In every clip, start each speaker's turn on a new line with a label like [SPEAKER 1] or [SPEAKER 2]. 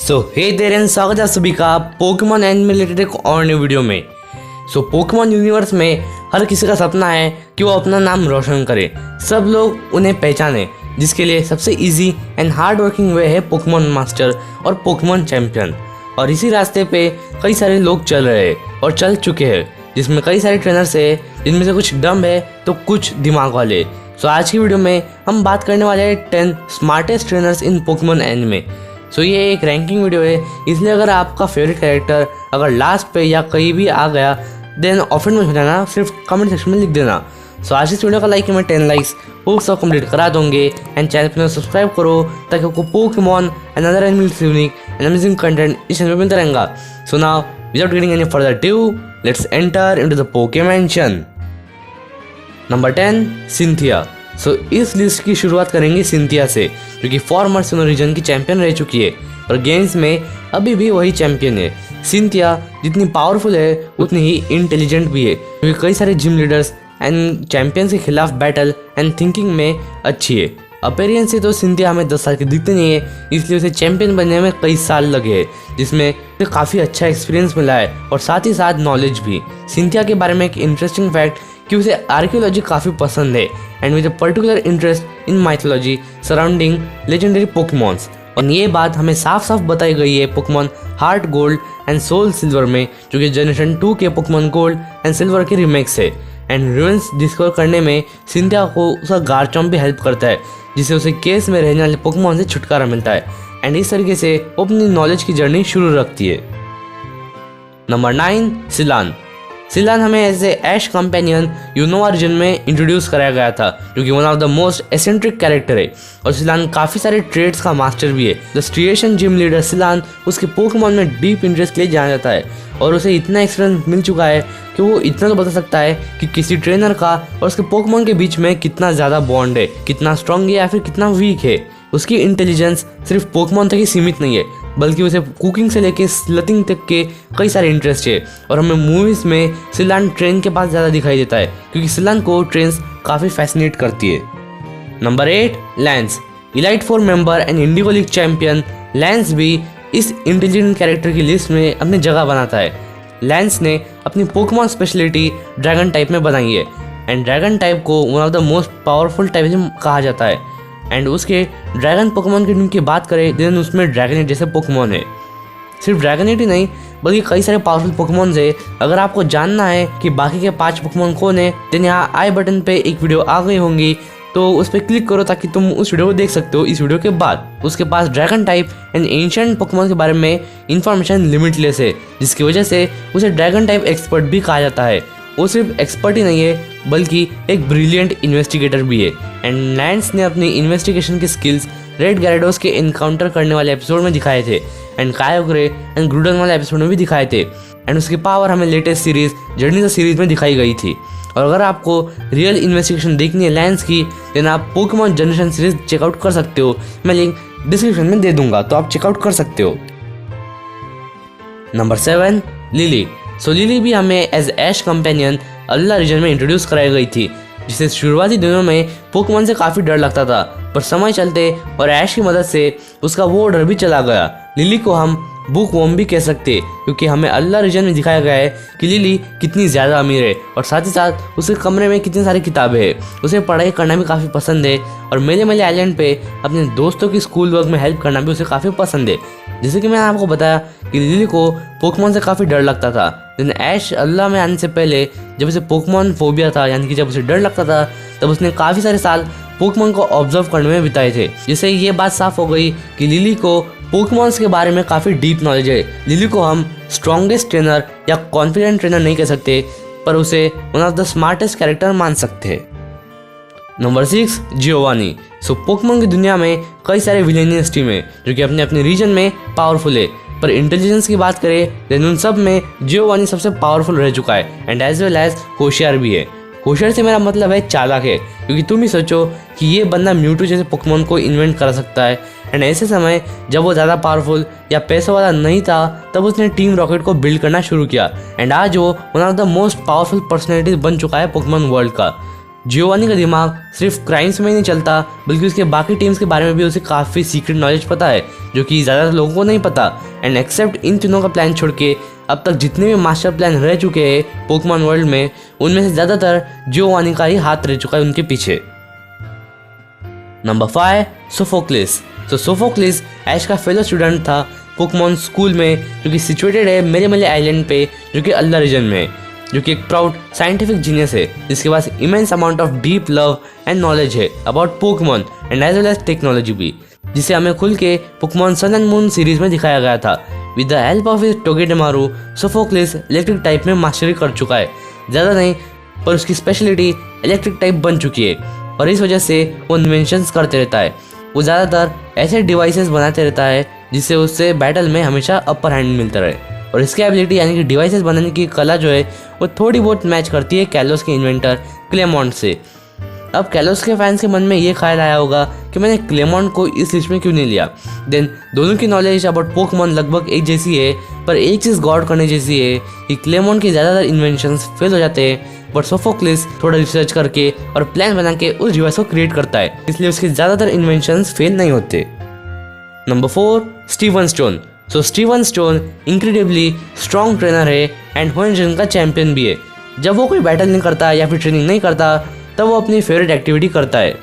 [SPEAKER 1] So hey there and स्वागत है सभी का पोकेमॉन एनिमे रिलेटेड एक और न्यू वीडियो में। पोकेमॉन यूनिवर्स में हर किसी का सपना है कि वो अपना नाम रोशन करे, सब लोग उन्हें पहचाने, जिसके लिए सबसे इजी एंड हार्ड वर्किंग वे है पोकेमॉन मास्टर और पोकेमॉन चैंपियन। और इसी रास्ते पे कई सारे लोग चल रहे हैं और चल चुके हैं, जिसमें कई सारे ट्रेनर्स है, जिनमें से कुछ डम है तो कुछ दिमाग वाले। आज की वीडियो में हम बात करने वाले हैं 10 smartest trainers in Pokemon anime. ये एक रैंकिंग वीडियो है, इसलिए अगर आपका फेवरेट कैरेक्टर अगर लास्ट पे या कहीं भी आ गया देन ऑफेंड मत हो जाना, सिर्फ कमेंट सेक्शन में लिख देना। आज इस वीडियो का लाइक मैं 10 लाइक्स वो सब कंप्लीट करा दूंगे एंड चैनल पर सब्सक्राइब करो ताकि आपको Pokemon and other animals unique and amazing content इस चैनल पर मिलता रहेगा। Now without getting any further due, let's enter into the पोकेमेंशन। Number 10 Cynthia. इस लिस्ट की शुरुआत करेंगे सिंथिया से, जो कि फॉर्मर सिनो रीजन की चैंपियन रह चुकी है और गेम्स में अभी भी वही चैंपियन है। सिंथिया जितनी पावरफुल है उतनी ही इंटेलिजेंट भी है, क्योंकि कई सारे जिम लीडर्स एंड चैंपियंस के खिलाफ बैटल एंड थिंकिंग में अच्छी है। अपीयरेंस से तो सिंथिया हमें 10 साल के दिखते नहीं है, इसलिए उसे चैंपियन बनने में कई साल लगे हैं, जिसमें उसे काफ़ी अच्छा एक्सपीरियंस मिला है और साथ ही साथ नॉलेज भी। सिंथिया के बारे में एक इंटरेस्टिंग फैक्ट कि उसे आर्कियोलॉजी काफ़ी पसंद है and with a particular interest in mythology surrounding legendary pokemons. और ये बात हमें साफ साफ बताई गई है Pokemon Heart Gold and Soul Silver में, जो कि जनरेशन 2 के पोकेमॉन गोल्ड एंड सिल्वर के रिमेक्स है। एंड रूइंस डिस्कवर करने में सिंथिया को उसका गार्चम्प भी हेल्प करता है, जिससे उसे केस में रहने वाले पोकेमॉन से छुटकारा मिलता है एंड इस तरीके से वो अपनी नॉलेज की जर्नी शुरू रखती है। Number 9 Cilan. सिलान हमें as a Ash companion Unova region में इंट्रोड्यूस कराया गया था, जो कि one of the most eccentric character है और सिलान काफ़ी सारे ट्रेड्स का मास्टर भी है। The striation gym leader Selan उसके पोकेमॉन में डीप इंटरेस्ट के लिए जाना जाता है और उसे इतना एक्सपीरियंस मिल चुका है कि वो इतना तो बता सकता है कि किसी ट्रेनर का और उसके पोकेमॉन के बीच में कितना ज़्यादा बॉन्ड है, कितना स्ट्रॉन्ग है या फिर कितना वीक है। उसकी इंटेलिजेंस सिर्फ पोकेमॉन तक ही सीमित नहीं है, बल्कि उसे कुकिंग से लेके स्लटिंग तक के कई सारे इंटरेस्ट है। और हमें मूवीज़ में सिलान ट्रेन के पास ज़्यादा दिखाई देता है, क्योंकि सिलान को ट्रेन्स काफ़ी फैसिनेट करती है। Number 8 lens. Elite 4 member and Indigo league champion lens भी इस इंटेलिजेंट कैरेक्टर की लिस्ट में अपनी जगह बनाता है। लैंस ने अपनी पोकेमॉन स्पेशलिटी ड्रैगन टाइप में बनाई है एंड ड्रैगन टाइप को one of the most powerful type कहा जाता है। एंड उसके ड्रैगन पोकेमॉन की टीम की बात करें देन उसमें ड्रैगनेट जैसे पोकेमॉन है। सिर्फ ड्रैगनेट ही नहीं बल्कि कई सारे पावरफुल पोकेमॉन है। अगर आपको जानना है कि बाकी के 5 पोकेमॉन कौन है देन यहाँ आई बटन पे एक वीडियो आ गई होंगी, तो उस पर क्लिक करो ताकि तुम उस वीडियो को देख सकते हो। इस वीडियो के बाद उसके पास dragon type and ancient Pokemon के बारे में इंफॉर्मेशन लिमिटलेस है, जिसकी वजह से उसे ड्रैगन टाइप एक्सपर्ट भी कहा जाता है। वो सिर्फ एक्सपर्ट ही नहीं है बल्कि एक ब्रिलियंट इन्वेस्टिगेटर भी है। एंड लैंस ने अपनी इन्वेस्टिगेशन की स्किल्स रेड गैराडोस के इनकाउंटर करने वाले एपिसोड में दिखाए थे एंड कायोग्रे एंड ग्रूडन वाले एपिसोड में भी दिखाए थे। एंड उसकी पावर हमें latest series journey the series में दिखाई गई थी। और अगर आपको रियल इन्वेस्टिगेशन देखनी है लैंस की देन आप पोकेमॉन जनरेशन सीरीज चेकआउट कर सकते हो, मैं लिंक डिस्क्रिप्शन में दे दूंगा, तो आप चेकआउट कर सकते हो। Number 7 lily. लिली भी हमें एज ऐश कंपेनियन अल्लाह रीजन में इंट्रोड्यूस कराई गई थी, जिसे शुरुआती दिनों में पोकेमॉन से काफ़ी डर लगता था, पर समय चलते और ऐश की मदद से उसका वो डर भी चला गया। लिली को हम बुक वॉर्म भी कह सकते, क्योंकि हमें अल्लाह रीजन में दिखाया गया है कि लिली कितनी ज़्यादा अमीर है और साथ ही साथ उसके कमरे में कितनी सारी किताबें हैं। उसे पढ़ाई करना भी काफ़ी पसंद है और मेले मेले आइलैंड पे अपने दोस्तों की स्कूल वर्क में हेल्प करना भी उसे काफ़ी पसंद है। जैसे कि मैंने आपको बताया कि लिली को पोकेमॉन से काफ़ी डर लगता था, लेकिन ऐश अल्लाह में आने से पहले जब उसे पोकेमॉन फोबिया था, यानी कि जब उसे डर लगता था, तब उसने काफ़ी सारे साल पोकेमॉन को ऑब्जर्व करने में बिताए थे, जिससे ये बात साफ हो गई कि लिली को पोकेमॉन्स के बारे में काफ़ी डीप नॉलेज है। लिली को हम स्ट्रॉन्गेस्ट ट्रेनर या कॉन्फिडेंट ट्रेनर नहीं कह सकते, पर उसे one of the smartest character मान सकते हैं। Number 6 Giovanni. पोकेमॉन की दुनिया में कई सारे विलेनियस टीम है जो कि अपने अपने रीजन में पावरफुल है, पर इंटेलिजेंस की बात करें देन उन सब में जियोवानी सबसे पावरफुल रह चुका है एंड एज वेल एज होशियार भी है। होशियार से मेरा मतलब है चालाक है, क्योंकि तुम ही सोचो कि ये बंदा म्यूटू जैसे पोकेमॉन को इन्वेंट कर सकता है एंड ऐसे समय जब वो ज़्यादा पावरफुल या पैसों वाला नहीं था तब उसने टीम रॉकेट को बिल्ड करना शुरू किया एंड आज वो one of the most powerful personalities बन चुका है पोकेमॉन वर्ल्ड का। जियोवानी का दिमाग सिर्फ क्राइम्स में नहीं चलता, बल्कि उसके बाकी टीम्स के बारे में भी उसे काफ़ी सीक्रेट नॉलेज पता है, जो कि ज़्यादातर लोगों को नहीं पता। एंड एक्सेप्ट इन तीनों का प्लान छोड़ के अब तक जितने भी मास्टर प्लान रह चुके हैं पोकेमॉन वर्ल्ड में, उनमें से ज़्यादातर जियोवानी का ही हाथ रह चुका है उनके पीछे। Number 5, Sophocles. तो सोफोक्लिस ऐश का फेलो स्टूडेंट था पोकेमॉन स्कूल में, जो कि सिचुएटेड है मेरेमले आइलैंड पे, जो कि अल्ला रीजन में, जो कि एक प्राउड साइंटिफिक जीनियस है जिसके पास immense amount of deep love and knowledge है about Pokemon and as well as technology भी, जिसे हमें खुल के Pokemon sun and moon series में दिखाया गया था। With the help of his Togedemaru, Sophocles electric type में मास्टरी कर चुका है। ज़्यादा नहीं, पर उसकी स्पेशलिटी इलेक्ट्रिक टाइप बन चुकी है और इस वजह से वो इन्वेंशंस करते रहता है। वो ज़्यादातर ऐसे डिवाइसेस बनाते रहता है जिससे उससे बैटल में हमेशा अपर हैंड मिलता रहे, और इसकी एबिलिटी यानी कि डिवाइसेस बनाने की कला जो है वो थोड़ी बहुत मैच करती है कैलोस के इन्वेंटर क्लेमॉन्ट से। अब कैलोस के फैंस के मन में ये ख्याल आया होगा कि मैंने क्लेमॉन्ट को इस लिस्ट में क्यों नहीं लिया। देन दोनों की नॉलेज अबाउट पोकेमॉन लगभग एक जैसी है, पर एक चीज़ गौर करने जैसी है कि क्लेमॉन्ट के ज़्यादातर इन्वेंशंस फेल हो जाते हैं, बट सोफोक्लिस थोड़ा रिसर्च करके और प्लान बना के उस डिवाइस को क्रिएट करता है, इसलिए उसके ज़्यादातर इन्वेंशंस फेल नहीं होते। Number 4, Steven Stone. So Steven Stone incredibly strong trainer है एंड होएनजन का चैंपियन भी है। जब वो कोई बैटल नहीं करता या फिर ट्रेनिंग नहीं करता, तब वो अपनी फेवरेट एक्टिविटी करता है,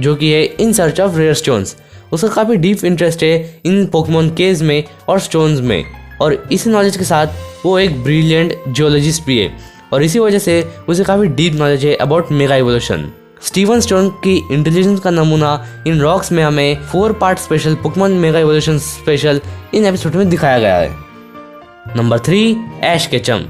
[SPEAKER 1] जो कि है in search of rare stones. उसका काफ़ी डीप इंटरेस्ट है इन पोकेमॉन केव्स में और स्टोन्स में, और इसी नॉलेज के साथ वो एक ब्रिलियंट जियोलॉजिस्ट भी है, और इसी वजह से उसे काफ़ी डीप नॉलेज है about mega evolution. Steven stone की इंटेलिजेंस का नमूना इन रॉक्स में हमें 4 part special Pokemon mega evolution special in episode में दिखाया गया है। नंबर 3, ऐश केचम।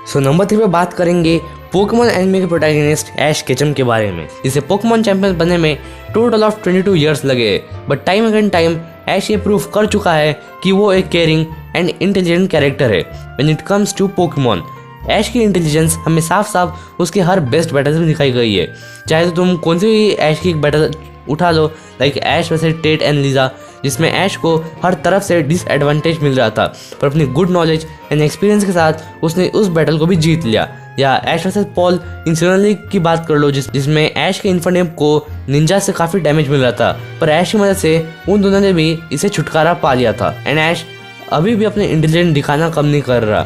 [SPEAKER 1] सो नंबर 3 पे बात करेंगे पोकेमॉन एनिमे के प्रोटैगनिस्ट ऐश केचम के बारे में, जिसे पोकेमॉन चैंपियन बनने में टोटल ऑफ 22 ईयर्स लगे, बट टाइम अगेन टाइम ऐश ये प्रूव कर चुका है कि वो एक केयरिंग एंड इंटेलिजेंट कैरेक्टर है when it comes to Pokemon. Ash की इंटेलिजेंस हमें साफ साफ उसके हर बेस्ट बैटल्स में दिखाई गई है, चाहे तो तुम कौन सी भी ऐश की बैटल उठा लो, like Ash versus Tate and Liza, जिसमें ऐश को हर तरफ से डिसएडवांटेज मिल रहा था, पर अपनी गुड नॉलेज एंड एक्सपीरियंस के साथ उसने उस बैटल को भी जीत लिया। या ऐश वर्सेस पॉल इंसिडेंटली की बात कर लो, जिसमें ऐश के इन्फर्नेम को निंजा से काफ़ी डैमेज मिल रहा था, पर ऐश की मदद से उन दोनों ने भी इसे छुटकारा पा लिया था। एंड ऐश अभी भी अपने इंटेलिजेंट दिखाना कम नहीं कर रहा,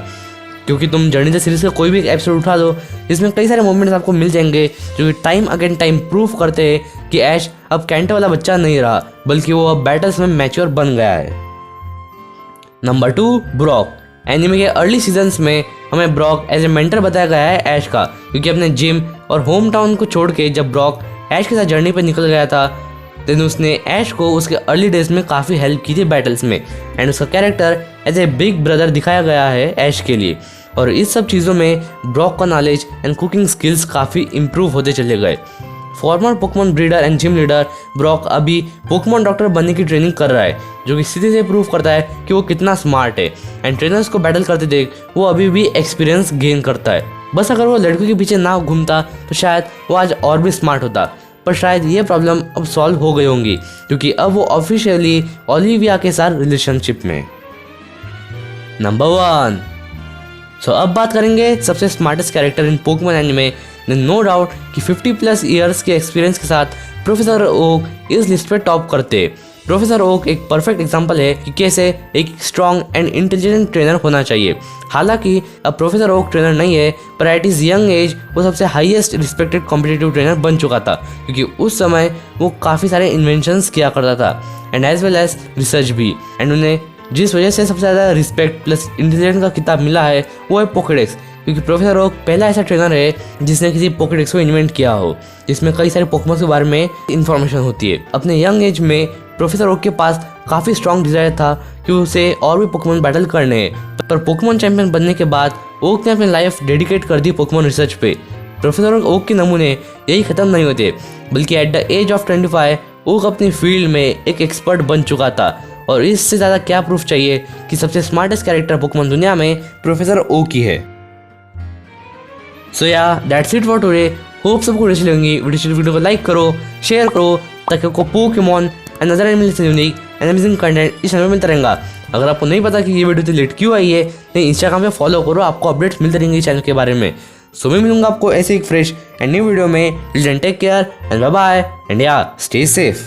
[SPEAKER 1] क्योंकि तुम जर्नी द सीरीज का कोई भी एपिसोड उठा लो, इसमें कई सारे मोमेंट्स आपको मिल जाएंगे जो कि टाइम अगेन टाइम प्रूफ करते हैं कि ऐश अब कैंटो वाला बच्चा नहीं रहा, बल्कि वो अब बैटल्स में मैच्योर बन गया है। Number 2, Brock. एनिमे के अर्ली सीजन्स में हमें ब्रॉक एज ए मेंटर बताया गया है ऐश का, क्योंकि अपने जिम और होम टाउन को छोड़ के जब ब्रॉक ऐश के साथ जर्नी पर निकल गया था, देन उसने ऐश को उसके अर्ली डेज में काफ़ी हेल्प की थी बैटल्स में, एंड उसका character as a big brother दिखाया गया है ऐश के लिए। और इस सब चीज़ों में ब्रॉक का नॉलेज एंड कुकिंग स्किल्स काफ़ी इम्प्रूव होते चले गए। Farmer Pokemon breeder and gym leader Brock अभी पोकेमॉन डॉक्टर बनने की ट्रेनिंग कर रहा है, जो कि सीधे से प्रूव करता है कि वो कितना स्मार्ट है, एंड ट्रेनर्स को बैटल करते देख वो अभी भी एक्सपीरियंस गेन करता है। बस अगर वो लड़कों के पीछे ना घूमता तो शायद वो आज और भी स्मार्ट होता, पर शायद ये प्रॉब्लम अब सॉल्व हो गई होंगी, क्योंकि अब वो ऑफिशियली ओलिविया के साथ रिलेशनशिप में। नंबर 1। सो अब बात करेंगे सबसे smartest character in Pokemon anime. No doubt कि 50+ ईयर्स के एक्सपीरियंस के साथ प्रोफेसर ओक इस लिस्ट पे टॉप करते। प्रोफेसर ओक एक परफेक्ट एग्जांपल है कि कैसे एक स्ट्रॉन्ग एंड इंटेलिजेंट ट्रेनर होना चाहिए। हालांकि अब प्रोफेसर ओक ट्रेनर नहीं है, पर एट इज यंग एज वो सबसे हाईएस्ट रिस्पेक्टेड कॉम्पिटिटिव ट्रेनर बन चुका था, क्योंकि उस समय वो काफ़ी सारे इन्वेंशंस किया करता था and as well as research भी, एंड उन्हें जिस वजह से सबसे ज़्यादा रिस्पेक्ट प्लस इंटेलिजेंस का किताब मिला है वो है पोकेडेक्स, क्योंकि प्रोफेसर ओक पहला ऐसा ट्रेनर है जिसने किसी पोकेडेक्स को इन्वेंट किया हो, जिसमें कई सारे पोकेमॉन के बारे में इंफॉर्मेशन होती है। अपने यंग एज में प्रोफेसर ओक के पास काफ़ी स्ट्रॉन्ग डिजायर था कि उसे और भी पोकेमॉन बैटल करने हैं, पर पोकेमॉन चैंपियन बनने के बाद ओक ने अपनी लाइफ डेडिकेट कर दी पोकेमॉन रिसर्च पे। प्रोफेसर ओक के नमूने यही ख़त्म नहीं होते, बल्कि at the age of 25 Oak अपनी फील्ड में एक एक्सपर्ट बन चुका था, और इससे ज़्यादा क्या प्रूफ चाहिए कि सबसे स्मार्टेस्ट कैरेक्टर पोकेमॉन दुनिया में प्रोफेसर ओक ही है। सो या that's it for today. Hope सबको अच्छी लगेंगी। वीडियो को लाइक करो, शेयर करो, ताकि आपको पोकेमॉन एंड अदर एनिमे से यूनिक एंड अमेजिंग कंटेंट इस चैनल में मिलता रहेगा। अगर आपको नहीं पता कि ये वीडियो इतनी लेट क्यों आई है, तो इंस्टाग्राम पे फॉलो करो, आपको अपडेट्स मिलते रहेंगे इस चैनल के बारे में। सो मैं मिलूंगा आपको ऐसे एक फ्रेश एंड न्यू वीडियो में। Till then take care and bye bye and yeah stay safe.